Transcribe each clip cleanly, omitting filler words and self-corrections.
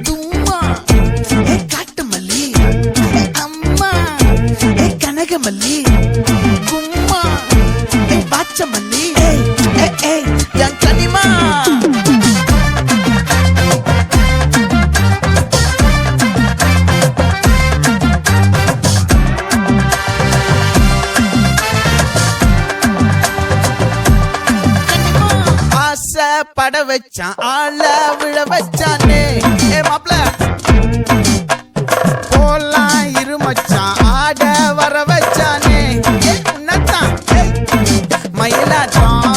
தும்மா காட்டு மல்லி, அம்மா கனகமல்லி, கும்மா பாச்ச மல்லி, என் கனிமா. பட வச்சான் ஆள விழ வச்சானே மாப்ள போலாம் இருமச்சான் ஆட வர வச்சானே உன்னத்தான் மயிலாட்டம்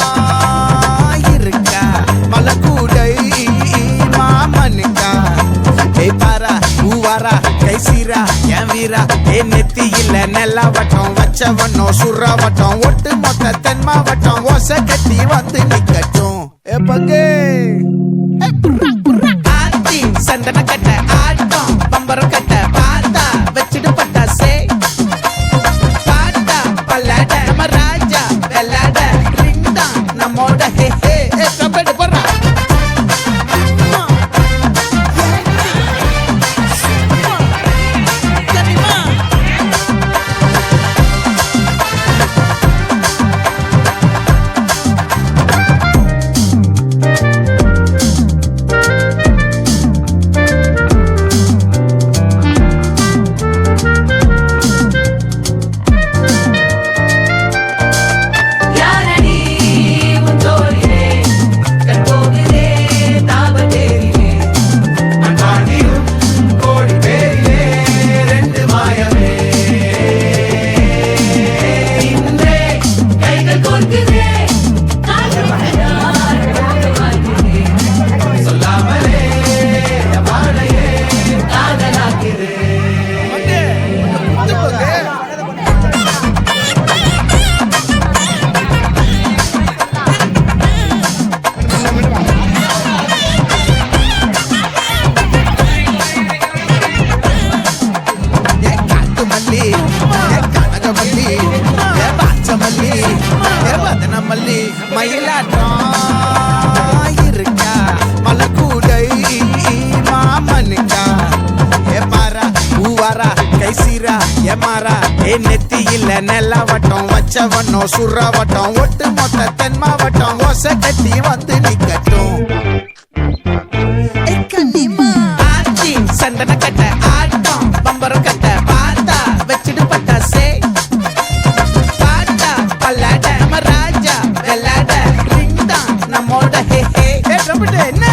இருக்கா மலக்கூடை மாமனுக்கா பாரா பூவாரா கைசீரா என் வீரா நெத்தி இல்ல நெல்லா வட்டம் வச்சவனோ சுறா வட்டம் ஒட்டு மொத்த தென் மாவட்டம் ஓசை கட்டி வந்து நிக்கட்டும் பங்கே ஆத்தி சந்தன கட்ட ஆட்டம் பம்பரம் கட்ட பாத்தா வச்சிடு பட்டாசே பாட்டா பல்லாட நம்ம ராஜா வெள்ளாட ரிங் தான் நம்மோட ஹே ஹே கம்பெடு போடுறா மயிலாட்டம் இருக்கா மலக்கூடை மாமனுக்கா பாரா பூவாரா கைசீரா எமாரா நெத்தி இல்ல நெல்லா வட்டம் வச்சவனோ சுறா வட்டம் ஒட்டு மொத்த தென் மாவட்டம் ஓசை கட்டி வந்து நிக்கட்டும் ஆச்சி சந்தன கட்ட ஆட்டம் பம்பரம் கட்ட பாத்தா வச்சிடு பட்டாசே பாட்டா பல்லாட நம்ம ராஜா வெள்ளாட ரிங் தான் நம்மோட ஹே ஹே என்ன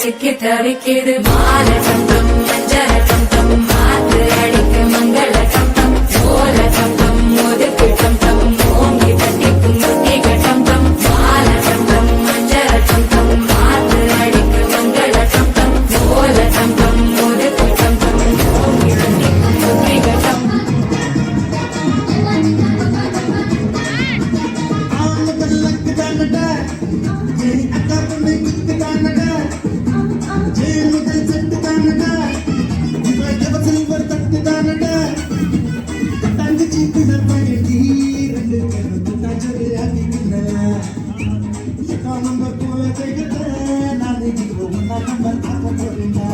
சிக்கி தவிக்கிது மால கம்பம் மஞ்சள கம்பம் மாத்து அடிக்கு மங்கள கம்பம் சோல கம்பம் முதுக்கு கம்பம் ஓங்கி தட்டிக்கும் முத்திக கம்பம் மால கம்பம் மஞ்சள கம்பம் மாத்து அடிக்கு மங்கள கம்பம் சோல கம்பம் முதுக்கு கம்பம் ஓங்கி தட்டிக்கும் முத்திக கம்பம் அக்கா பொண்ணு குத்து காணடா ஜெயமுதல் செட்டு நம்பர் போல செய்கிட்ட நாளைக்கு ஒன்னா நம்பர் பார்க்க போறீங்களா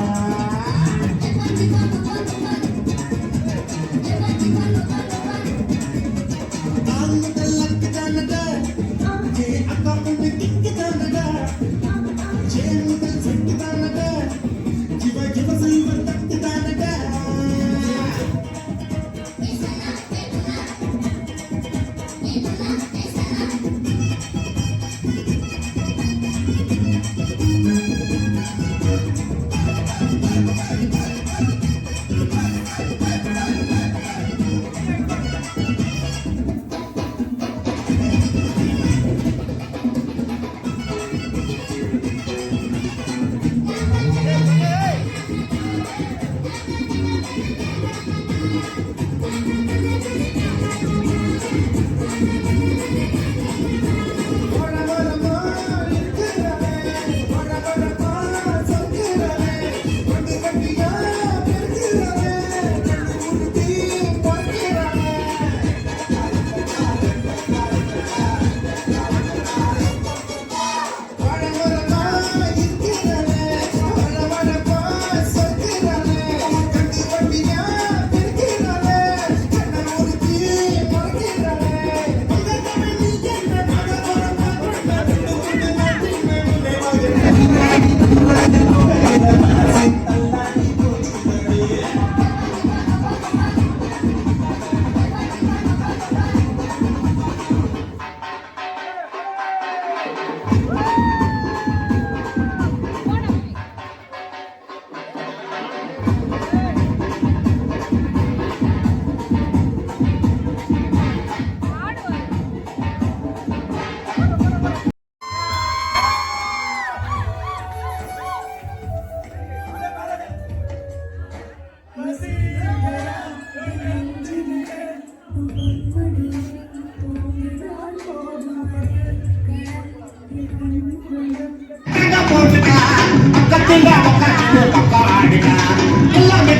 எல்லாமே